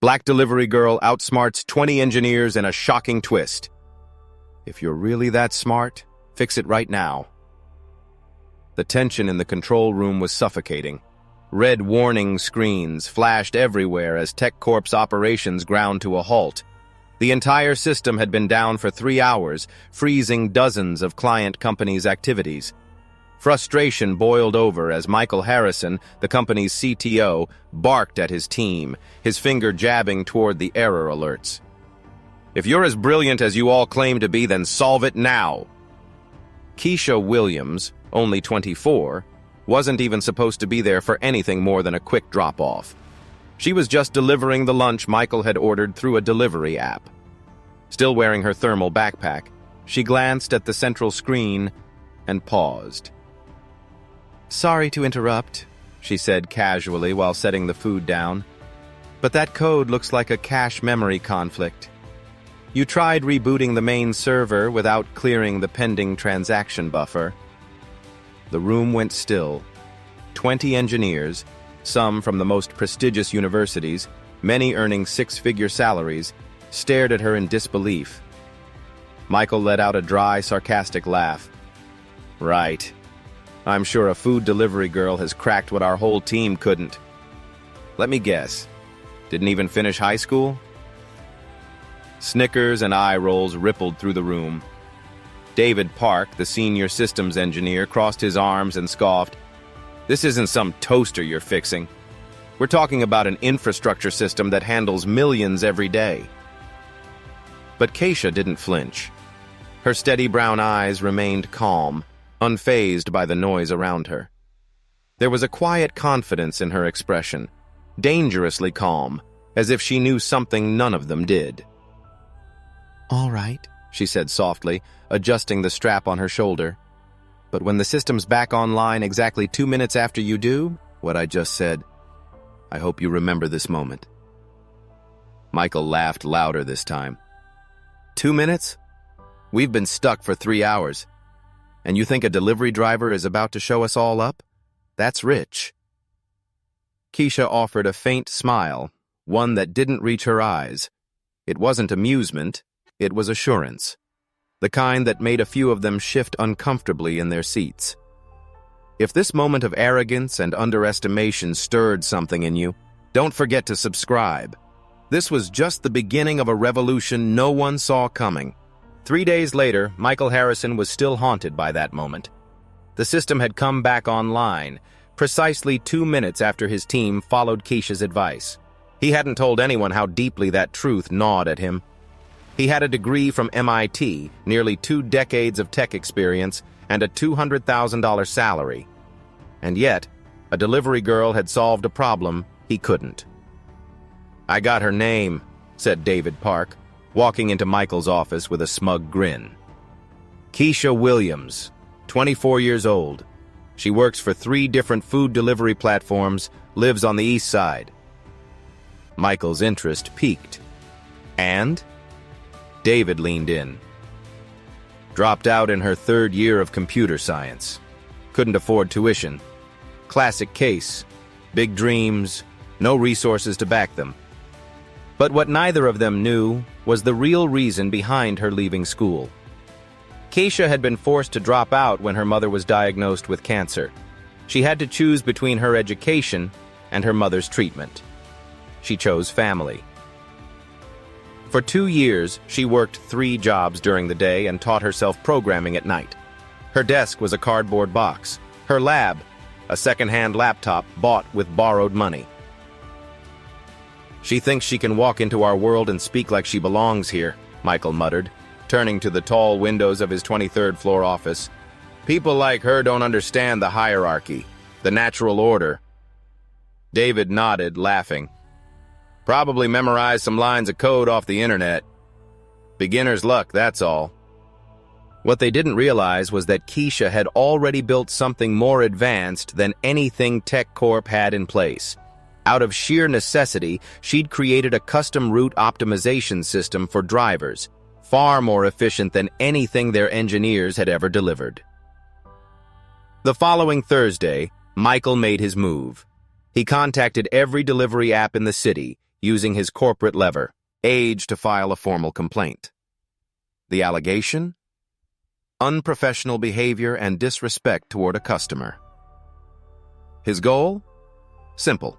Black delivery girl outsmarts 20 engineers in a shocking twist. If you're really that smart, fix it right now. The tension in the control room was suffocating. Red warning screens flashed everywhere as TechCorp's operations ground to a halt. The entire system had been down for 3 hours, freezing dozens of client companies' activities. Frustration boiled over as Michael Harrison, the company's CTO, barked at his team, his finger jabbing toward the error alerts. If you're as brilliant as you all claim to be, then solve it now. Keisha Williams, only 24, wasn't even supposed to be there for anything more than a quick drop-off. She was just delivering the lunch Michael had ordered through a delivery app. Still wearing her thermal backpack, she glanced at the central screen and paused. "Sorry to interrupt," she said casually while setting the food down, "but that code looks like a cache memory conflict. You tried rebooting the main server without clearing the pending transaction buffer." The room went still. 20 engineers, some from the most prestigious universities, many earning six-figure salaries, stared at her in disbelief. Michael let out a dry, sarcastic laugh. "Right. I'm sure a food delivery girl has cracked what our whole team couldn't. Let me guess. Didn't even finish high school?" Snickers and eye rolls rippled through the room. David Park, the senior systems engineer, crossed his arms and scoffed. "This isn't some toaster you're fixing. We're talking about an infrastructure system that handles millions every day." But Keisha didn't flinch. Her steady brown eyes remained calm, unfazed by the noise around her. There was a quiet confidence in her expression, dangerously calm, as if she knew something none of them did. "All right," she said softly, adjusting the strap on her shoulder. "But when the system's back online exactly 2 minutes after you do what I just said, I hope you remember this moment." Michael laughed louder this time. 2 minutes? We've been stuck for 3 hours. And you think a delivery driver is about to show us all up? That's rich." Keisha offered a faint smile, one that didn't reach her eyes. It wasn't amusement, it was assurance, the kind that made a few of them shift uncomfortably in their seats. If this moment of arrogance and underestimation stirred something in you, don't forget to subscribe. This was just the beginning of a revolution no one saw coming. 3 days later, Michael Harrison was still haunted by that moment. The system had come back online, precisely 2 minutes after his team followed Keisha's advice. He hadn't told anyone how deeply that truth gnawed at him. He had a degree from MIT, nearly 2 decades of tech experience, and a $200,000 salary. And yet, a delivery girl had solved a problem he couldn't. "I got her name," said David Park, walking into Michael's office with a smug grin. "Keisha Williams, 24 years old. She works for 3 different food delivery platforms, lives on the east side." Michael's interest piqued. "And?" David leaned in. "Dropped out in her 3rd year of computer science. Couldn't afford tuition. Classic case. Big dreams, no resources to back them." But what neither of them knew was the real reason behind her leaving school. Keisha had been forced to drop out when her mother was diagnosed with cancer. She had to choose between her education and her mother's treatment. She chose family. For 2 years, she worked 3 jobs during the day and taught herself programming at night. Her desk was a cardboard box. Her lab, a second-hand laptop bought with borrowed money. "She thinks she can walk into our world and speak like she belongs here," Michael muttered, turning to the tall windows of his 23rd floor office. "People like her don't understand the hierarchy, the natural order." David nodded, laughing. "Probably memorized some lines of code off the internet. Beginner's luck, that's all." What they didn't realize was that Keisha had already built something more advanced than anything TechCorp had in place. Out of sheer necessity, she'd created a custom route optimization system for drivers, far more efficient than anything their engineers had ever delivered. The following Thursday, Michael made his move. He contacted every delivery app in the city, using his corporate lever, age to file a formal complaint. The allegation? Unprofessional behavior and disrespect toward a customer. His goal? Simple.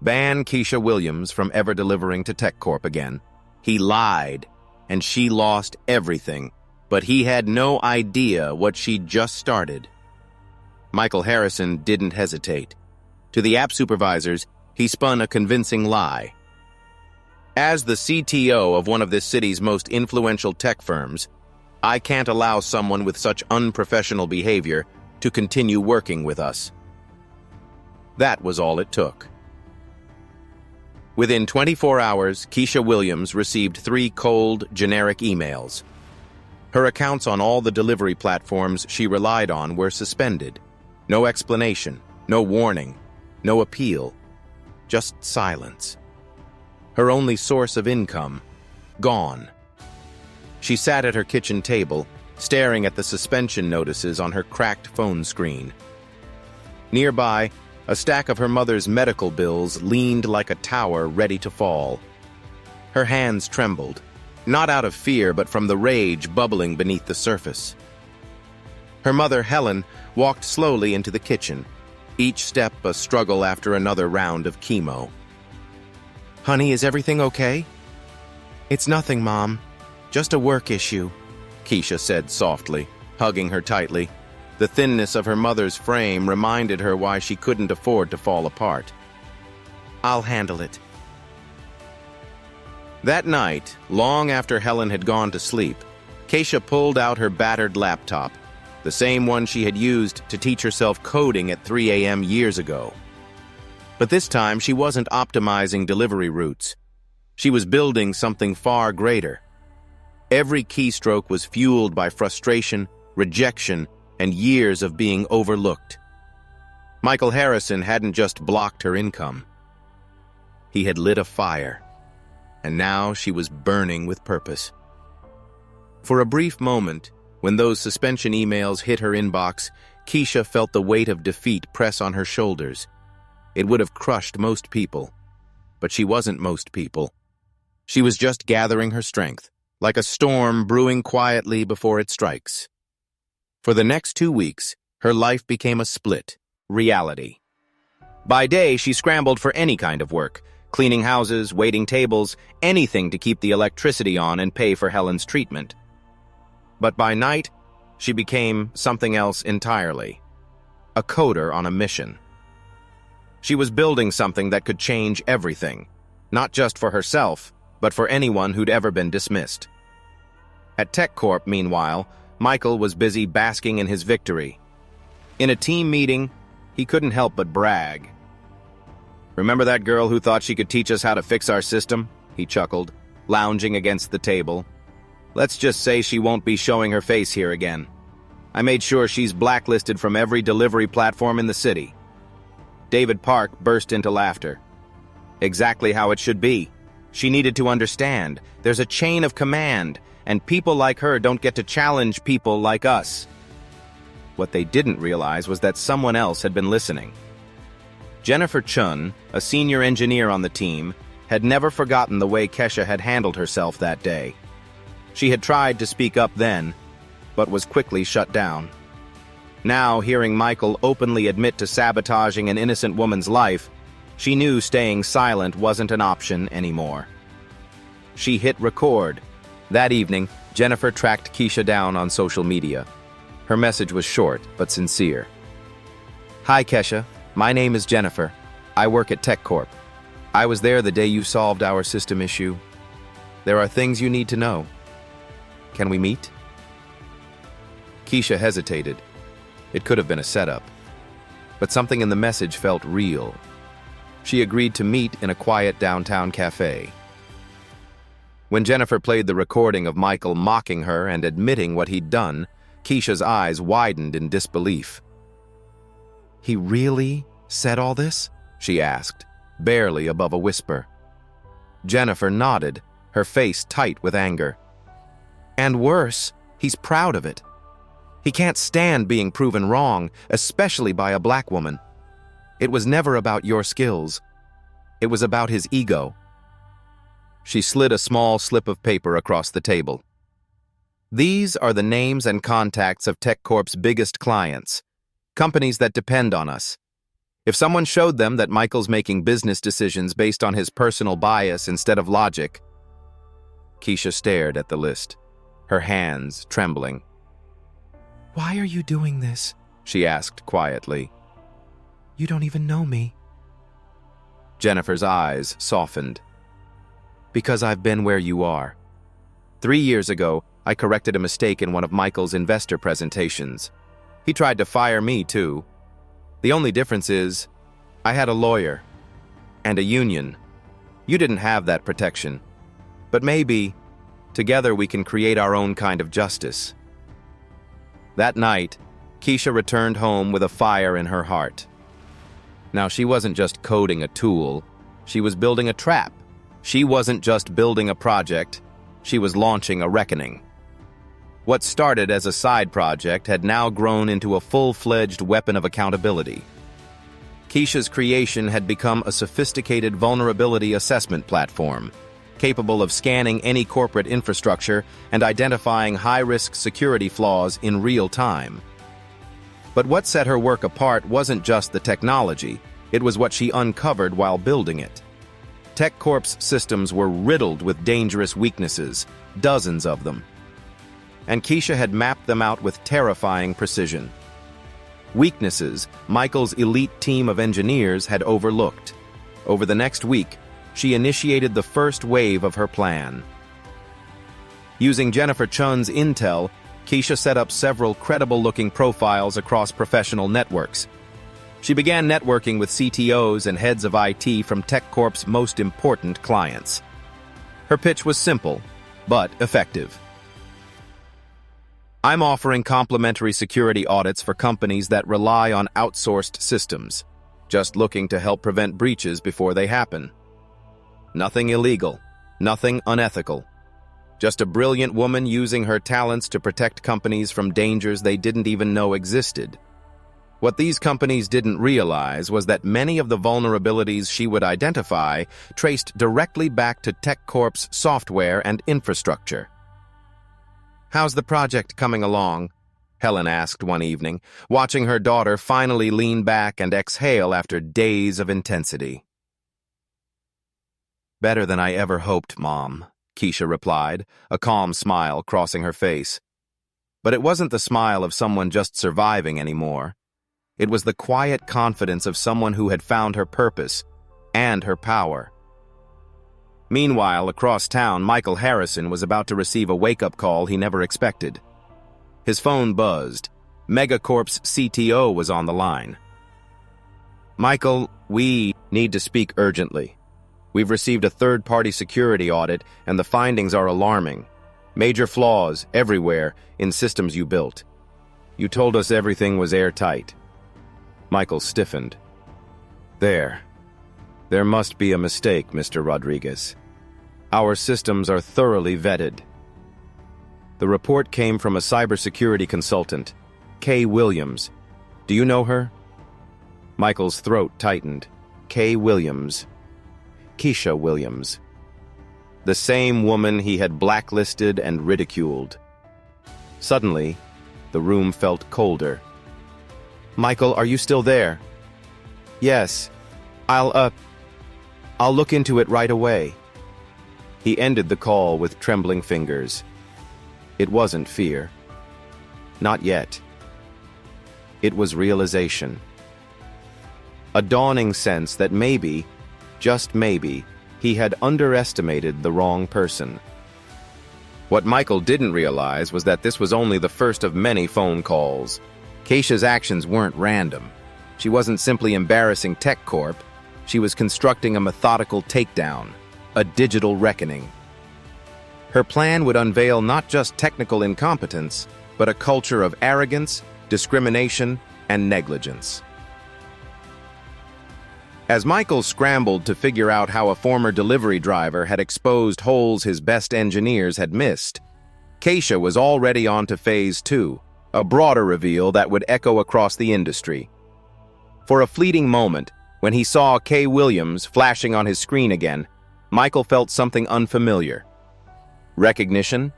Ban Keisha Williams from ever delivering to TechCorp again. He lied, and she lost everything, but he had no idea what she'd just started. Michael Harrison didn't hesitate. To the app supervisors, he spun a convincing lie. As the CTO of one of this city's most influential tech firms, I can't allow someone with such unprofessional behavior to continue working with us. That was all it took. Within 24 hours, Keisha Williams received 3 cold, generic emails. Her accounts on all the delivery platforms she relied on were suspended. No explanation, no warning, no appeal, just silence. Her only source of income, gone. She sat at her kitchen table, staring at the suspension notices on her cracked phone screen. Nearby, a stack of her mother's medical bills leaned like a tower ready to fall. Her hands trembled, not out of fear but from the rage bubbling beneath the surface. Her mother, Helen, walked slowly into the kitchen, each step a struggle after another round of chemo. "Honey, is everything okay?" "It's nothing, Mom. Just a work issue," Keisha said softly, hugging her tightly. The thinness of her mother's frame reminded her why she couldn't afford to fall apart. "I'll handle it." That night, long after Helen had gone to sleep, Keisha pulled out her battered laptop, the same one she had used to teach herself coding at 3 a.m. years ago. But this time, she wasn't optimizing delivery routes. She was building something far greater. Every keystroke was fueled by frustration, rejection, and years of being overlooked. Michael Harrison hadn't just blocked her income. He had lit a fire, and now she was burning with purpose. For a brief moment, when those suspension emails hit her inbox, Keisha felt the weight of defeat press on her shoulders. It would have crushed most people, but she wasn't most people. She was just gathering her strength, like a storm brewing quietly before it strikes. For the next 2 weeks, her life became a split reality. By day, she scrambled for any kind of work, cleaning houses, waiting tables, anything to keep the electricity on and pay for Helen's treatment. But by night, she became something else entirely. A coder on a mission. She was building something that could change everything, not just for herself, but for anyone who'd ever been dismissed. At TechCorp, meanwhile, Michael was busy basking in his victory. In a team meeting, he couldn't help but brag. "Remember that girl who thought she could teach us how to fix our system?" he chuckled, lounging against the table. "Let's just say she won't be showing her face here again. I made sure she's blacklisted from every delivery platform in the city." David Park burst into laughter. "Exactly how it should be. She needed to understand. There's a chain of command, and people like her don't get to challenge people like us." What they didn't realize was that someone else had been listening. Jennifer Chun, a senior engineer on the team, had never forgotten the way Kesha had handled herself that day. She had tried to speak up then, but was quickly shut down. Now, hearing Michael openly admit to sabotaging an innocent woman's life, she knew staying silent wasn't an option anymore. She hit record. That evening, Jennifer tracked Keisha down on social media. Her message was short but sincere. "Hi, Kesha. My name is Jennifer. I work at TechCorp. I was there the day you solved our system issue. There are things you need to know. Can we meet?" Keisha hesitated. It could have been a setup. But something in the message felt real. She agreed to meet in a quiet downtown cafe. When Jennifer played the recording of Michael mocking her and admitting what he'd done, Keisha's eyes widened in disbelief. "He really said all this?" she asked, barely above a whisper. Jennifer nodded, her face tight with anger. "And worse, he's proud of it. He can't stand being proven wrong, especially by a black woman. It was never about your skills. It was about his ego. She slid a small slip of paper across the table. These are the names and contacts of TechCorp's biggest clients, companies that depend on us. If someone showed them that Michael's making business decisions based on his personal bias instead of logic. Keisha stared at the list, her hands trembling. "Why are you doing this?" she asked quietly. "You don't even know me." Jennifer's eyes softened. "Because I've been where you are. 3 years ago, I corrected a mistake in one of Michael's investor presentations. He tried to fire me, too. The only difference is, I had a lawyer and a union. You didn't have that protection. But maybe, together we can create our own kind of justice." That night, Keisha returned home with a fire in her heart. Now, she wasn't just coding a tool, she was building a trap. She wasn't just building a project, she was launching a reckoning. What started as a side project had now grown into a full-fledged weapon of accountability. Keisha's creation had become a sophisticated vulnerability assessment platform, capable of scanning any corporate infrastructure and identifying high-risk security flaws in real time. But what set her work apart wasn't just the technology, it was what she uncovered while building it. TechCorp's systems were riddled with dangerous weaknesses, dozens of them. And Keisha had mapped them out with terrifying precision. Weaknesses Michael's elite team of engineers had overlooked. Over the next week, she initiated the first wave of her plan. Using Jennifer Chun's intel, Keisha set up several credible-looking profiles across professional networks. She began networking with CTOs and heads of IT from TechCorp's most important clients. Her pitch was simple, but effective. I'm offering complimentary security audits for companies that rely on outsourced systems, just looking to help prevent breaches before they happen. Nothing illegal, nothing unethical. Just a brilliant woman using her talents to protect companies from dangers they didn't even know existed. What these companies didn't realize was that many of the vulnerabilities she would identify traced directly back to TechCorp's software and infrastructure. "How's the project coming along?" Helen asked one evening, watching her daughter finally lean back and exhale after days of intensity. "Better than I ever hoped, Mom," Keisha replied, a calm smile crossing her face. But it wasn't the smile of someone just surviving anymore. It was the quiet confidence of someone who had found her purpose and her power. Meanwhile, across town, Michael Harrison was about to receive a wake-up call he never expected. His phone buzzed. Megacorp's CTO was on the line. "Michael, we need to speak urgently. We've received a third-party security audit, and the findings are alarming. Major flaws everywhere in systems you built. You told us everything was airtight." Michael stiffened. There must be a mistake, Mr. Rodriguez. Our systems are thoroughly vetted." The report came from a cybersecurity consultant, Kay Williams. "Do you know her?" Michael's throat tightened. Kay Williams. Keisha Williams. The same woman he had blacklisted and ridiculed. Suddenly, the room felt colder. "Michael, are you still there?" "Yes. I'll look into it right away." He ended the call with trembling fingers. It wasn't fear. Not yet. It was realization. A dawning sense that maybe, just maybe, he had underestimated the wrong person. What Michael didn't realize was that this was only the first of many phone calls. Keisha's actions weren't random. She wasn't simply embarrassing TechCorp. She was constructing a methodical takedown, a digital reckoning. Her plan would unveil not just technical incompetence, but a culture of arrogance, discrimination, and negligence. As Michael scrambled to figure out how a former delivery driver had exposed holes his best engineers had missed, Keisha was already on to Phase 2, a broader reveal that would echo across the industry. For a fleeting moment, When he saw K. Williams flashing on his screen again, Michael felt something unfamiliar. Recognition,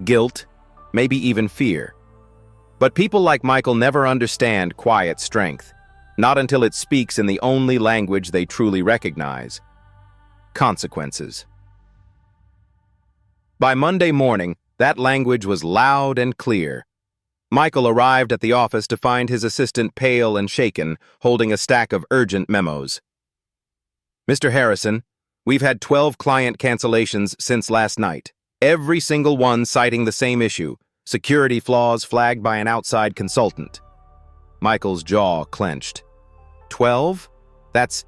guilt, maybe even fear. But people like Michael never understand quiet strength, not until it speaks in the only language they truly recognize: consequences. By Monday morning, that language was loud and clear. Michael arrived at the office to find his assistant pale and shaken, holding a stack of urgent memos. "Mr. Harrison, we've had 12 client cancellations since last night. Every single one citing the same issue: security flaws flagged by an outside consultant." Michael's jaw clenched. 12? That's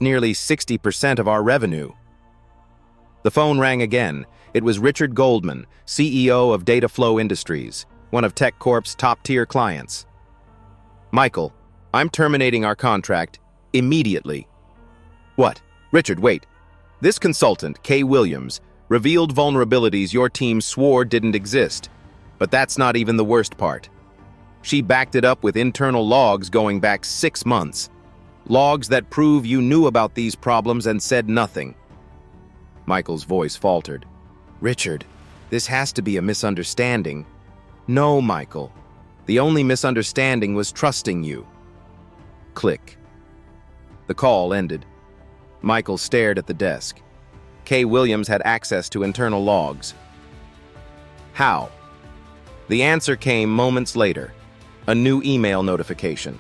nearly 60% of our revenue. The phone rang again. It was Richard Goldman, CEO of Data Flow Industries, one of TechCorp's top-tier clients. "Michael, I'm terminating our contract immediately." "What? Richard, wait. This consultant, K. Williams, revealed vulnerabilities your team swore didn't exist. But that's not even the worst part. She backed it up with internal logs going back 6 months. Logs that prove you knew about these problems and said nothing." Michael's voice faltered. "Richard, this has to be a misunderstanding." "No, Michael. The only misunderstanding was trusting you." Click. The call ended. Michael stared at the desk. K. Williams had access to internal logs. How? The answer came moments later. A new email notification.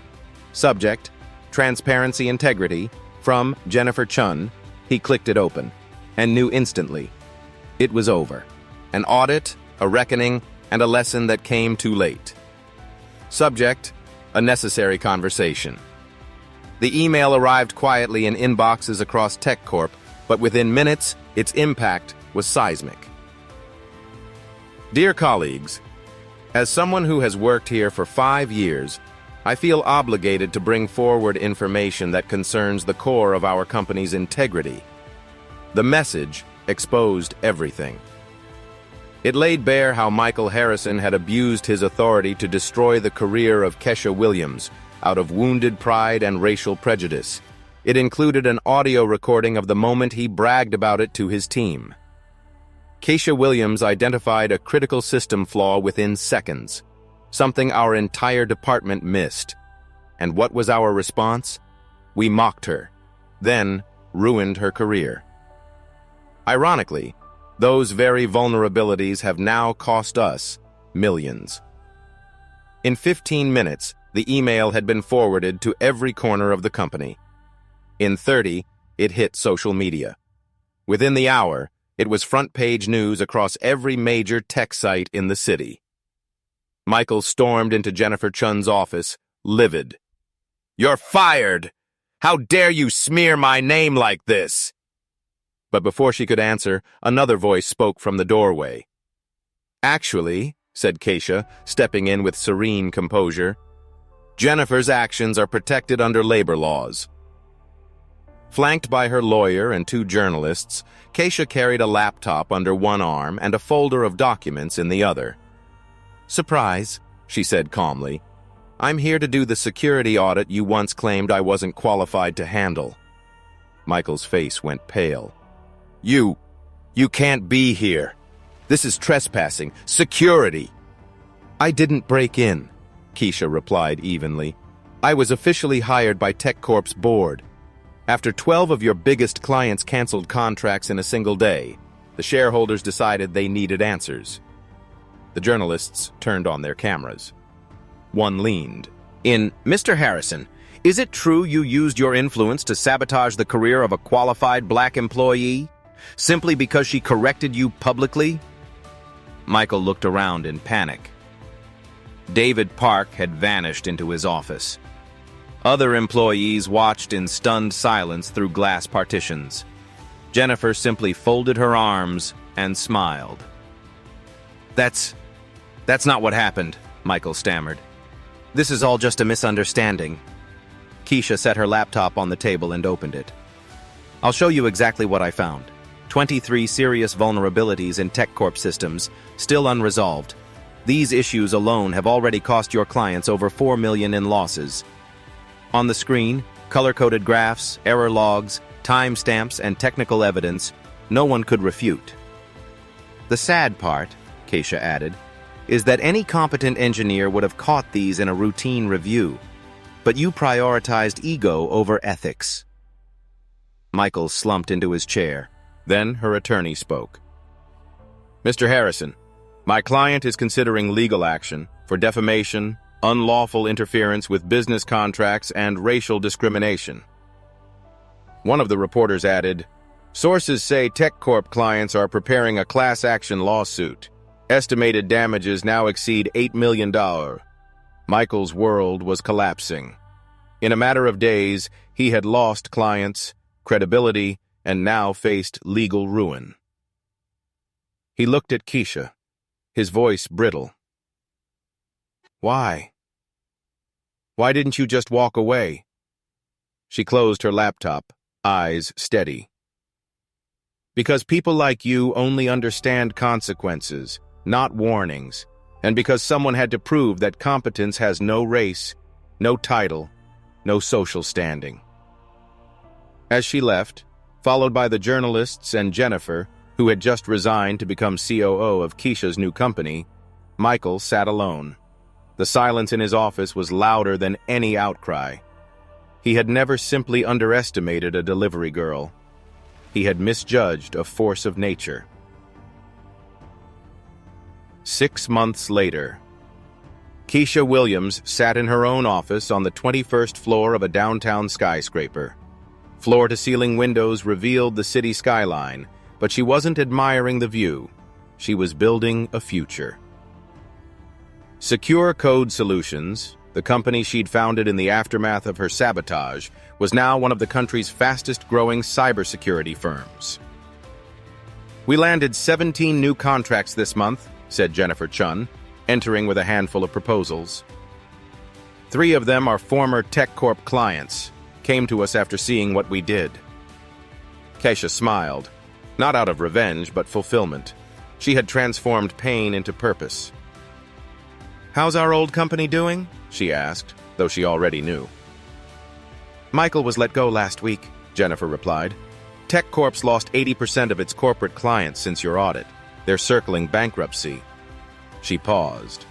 Subject: Transparency Integrity, from Jennifer Chun. He clicked it open, and knew instantly. It was over. An audit, a reckoning, and a lesson that came too late. Subject: A necessary conversation. The email arrived quietly in inboxes across TechCorp, but within minutes, its impact was seismic. Dear colleagues, as someone who has worked here for 5 years, I feel obligated to bring forward information that concerns the core of our company's integrity. The message exposed everything. It laid bare how Michael Harrison had abused his authority to destroy the career of Kesha Williams out of wounded pride and racial prejudice. It included an audio recording of the moment he bragged about it to his team. Kesha Williams identified a critical system flaw within seconds, something our entire department missed. And what was our response? We mocked her, then ruined her career. Ironically, those very vulnerabilities have now cost us millions. In 15 minutes, the email had been forwarded to every corner of the company. In 30, it hit social media. Within the hour, it was front-page news across every major tech site in the city. Michael stormed into Jennifer Chun's office, livid. "You're fired! How dare you smear my name like this?" But before she could answer, another voice spoke from the doorway. "Actually," said Kesha, stepping in with serene composure, "Jennifer's actions are protected under labor laws." Flanked by her lawyer and 2 journalists, Kesha carried a laptop under one arm and a folder of documents in the other. "Surprise," she said calmly. "I'm here to do the security audit you once claimed I wasn't qualified to handle." Michael's face went pale. You can't be here. This is trespassing. Security." "I didn't break in," Kesha replied evenly. "I was officially hired by TechCorp's board. After 12 of your biggest clients canceled contracts in a single day, the shareholders decided they needed answers." The journalists turned on their cameras. One leaned. "Mr. Harrison, is it true you used your influence to sabotage the career of a qualified black employee, simply because she corrected you publicly?" Michael looked around in panic. David Park had vanished into his office. Other employees watched in stunned silence through glass partitions. Jennifer simply folded her arms and smiled. That's not what happened," Michael stammered. "This is all just a misunderstanding." Kesha set her laptop on the table and opened it. "I'll show you exactly what I found. 23 serious vulnerabilities in TechCorp systems, still unresolved. These issues alone have already cost your clients over $4 million in losses." On the screen, Color-coded graphs, error logs, timestamps, and technical evidence no one could refute. The sad part, Keisha added, is that any competent engineer would have caught these in a routine review, but you prioritized ego over ethics. Michael slumped into his chair. Then her attorney spoke. Mr. Harrison, my client is considering legal action for defamation, unlawful interference with business contracts, and racial discrimination. One of the reporters added, sources say TechCorp clients are preparing a class action lawsuit. Estimated damages now exceed $8 million. Michael's world was collapsing. In a matter of days, he had lost clients, credibility, and now faced legal ruin. He looked at Keisha, his voice brittle. Why? Why didn't you just walk away? She closed her laptop, eyes steady. Because people like you only understand consequences, not warnings, and because someone had to prove that competence has no race, no title, no social standing. As she left, followed by the journalists and Jennifer, who had just resigned to become COO of Keisha's new company, Michael sat alone. The silence in his office was louder than any outcry. He had never simply underestimated a delivery girl. He had misjudged a force of nature. 6 months later, Keisha Williams sat in her own office on the 21st floor of a downtown skyscraper. Floor-to-ceiling windows revealed the city skyline, but she wasn't admiring the view. She was building a future. Secure Code Solutions, the company she'd founded in the aftermath of her sabotage, was now one of the country's fastest-growing cybersecurity firms. We landed 17 new contracts this month, said Jennifer Chun, entering with a handful of proposals. 3 of them are former TechCorp clients, came to us after seeing what we did. Keisha smiled, not out of revenge, but fulfillment. She had transformed pain into purpose. How's our old company doing? She asked, though she already knew. Michael was let go last week, Jennifer replied. TechCorp's lost 80% of its corporate clients since your audit. They're circling bankruptcy. She paused.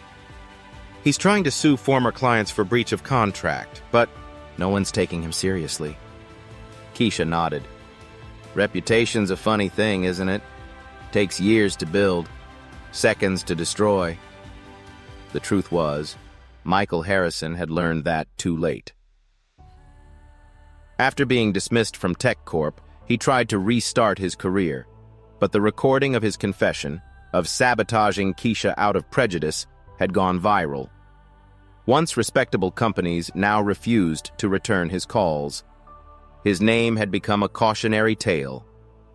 He's trying to sue former clients for breach of contract, but no one's taking him seriously. Keisha nodded. Reputation's a funny thing, isn't it? Takes years to build, seconds to destroy. The truth was, Michael Harrison had learned that too late. After being dismissed from TechCorp, he tried to restart his career, but the recording of his confession, of sabotaging Keisha out of prejudice, had gone viral. Once respectable companies now refused to return his calls. His name had become a cautionary tale,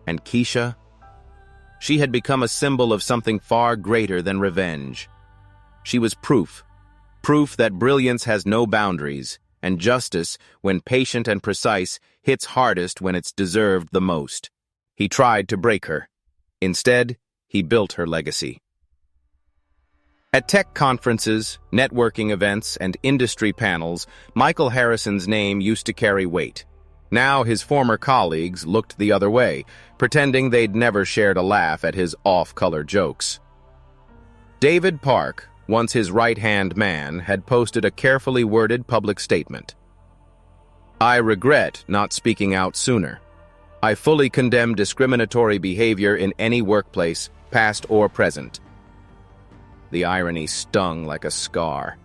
and Keisha? She had become a symbol of something far greater than revenge. She was proof that brilliance has no boundaries, and justice, when patient and precise, hits hardest when it's deserved the most. He tried to break her. Instead, he built her legacy. At tech conferences, networking events, and industry panels, Michael Harrison's name used to carry weight. Now his former colleagues looked the other way, pretending they'd never shared a laugh at his off-color jokes. David Park, once his right-hand man, had posted a carefully worded public statement. I regret not speaking out sooner. I fully condemn discriminatory behavior in any workplace, past or present. The irony stung like a scar.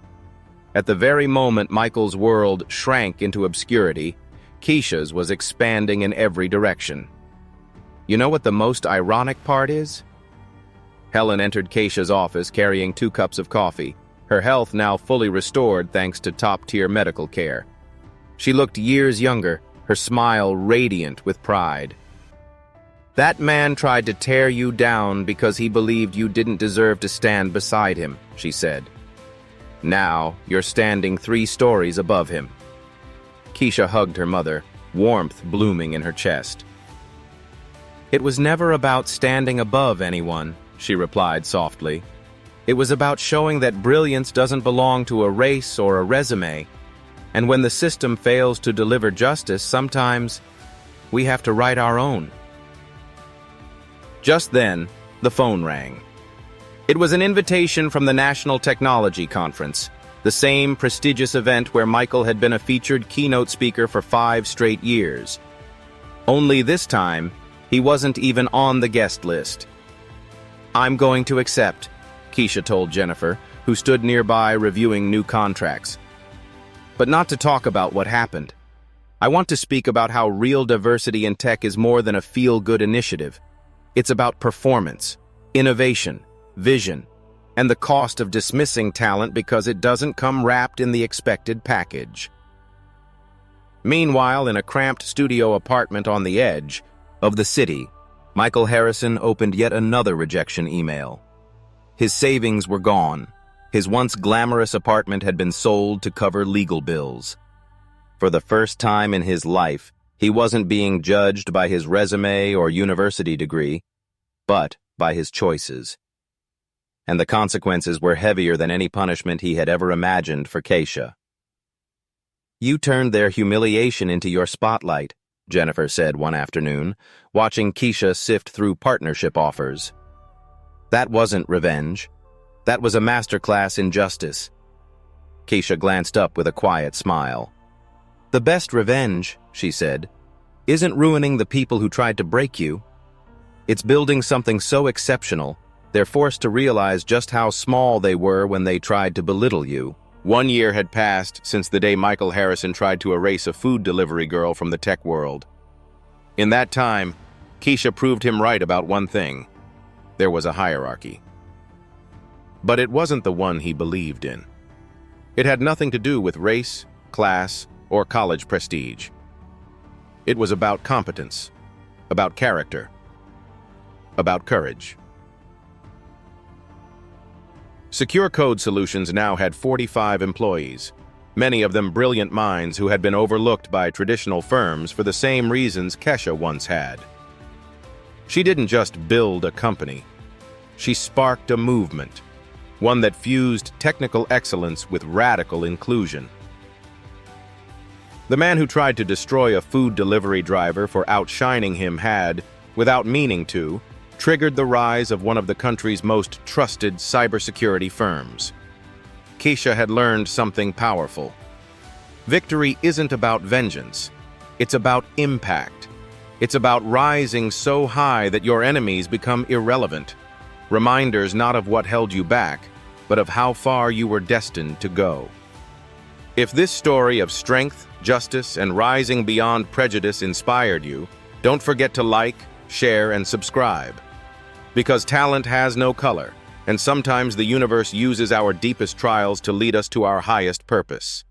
At the very moment Michael's world shrank into obscurity, Keisha's was expanding in every direction. You know what the most ironic part is? Helen entered Keisha's office carrying 2 cups of coffee, her health now fully restored thanks to top-tier medical care. She looked years younger, her smile radiant with pride. That man tried to tear you down because he believed you didn't deserve to stand beside him, she said. Now you're standing 3 stories above him. Keisha hugged her mother, warmth blooming in her chest. It was never about standing above anyone, she replied softly. It was about showing that brilliance doesn't belong to a race or a resume. And when the system fails to deliver justice, sometimes we have to write our own. Just then, the phone rang. It was an invitation from the National Technology Conference, the same prestigious event where Michael had been a featured keynote speaker for 5 straight years. Only this time, he wasn't even on the guest list. "I'm going to accept," Keisha told Jennifer, who stood nearby reviewing new contracts. "But not to talk about what happened. I want to speak about how real diversity in tech is more than a feel-good initiative. It's about performance, innovation, vision, and the cost of dismissing talent because it doesn't come wrapped in the expected package." Meanwhile, in a cramped studio apartment on the edge of the city, Michael Harrison opened yet another rejection email. His savings were gone. His once glamorous apartment had been sold to cover legal bills. For the first time in his life, he wasn't being judged by his resume or university degree, but by his choices. And the consequences were heavier than any punishment he had ever imagined for Keisha. "You turned their humiliation into your spotlight," Jennifer said one afternoon, watching Keisha sift through partnership offers. "That wasn't revenge. That was a masterclass in justice." Keisha glanced up with a quiet smile. "The best revenge," she said, "isn't ruining the people who tried to break you. It's building something so exceptional, they're forced to realize just how small they were when they tried to belittle you." 1 year had passed since the day Michael Harrison tried to erase a food delivery girl from the tech world. In that time, Keisha proved him right about one thing: there was a hierarchy. But it wasn't the one he believed in. It had nothing to do with race, class, or college prestige. It was about competence, about character, about courage. Secure Code Solutions now had 45 employees, many of them brilliant minds who had been overlooked by traditional firms for the same reasons Kesha once had. She didn't just build a company. She sparked a movement, one that fused technical excellence with radical inclusion. The man who tried to destroy a food delivery driver for outshining him had, without meaning to, triggered the rise of one of the country's most trusted cybersecurity firms. Keisha had learned something powerful. Victory isn't about vengeance. It's about impact. It's about rising so high that your enemies become irrelevant. Reminders not of what held you back, but of how far you were destined to go. If this story of strength, justice, and rising beyond prejudice inspired you, don't forget to like, share, and subscribe. Because talent has no color, and sometimes the universe uses our deepest trials to lead us to our highest purpose.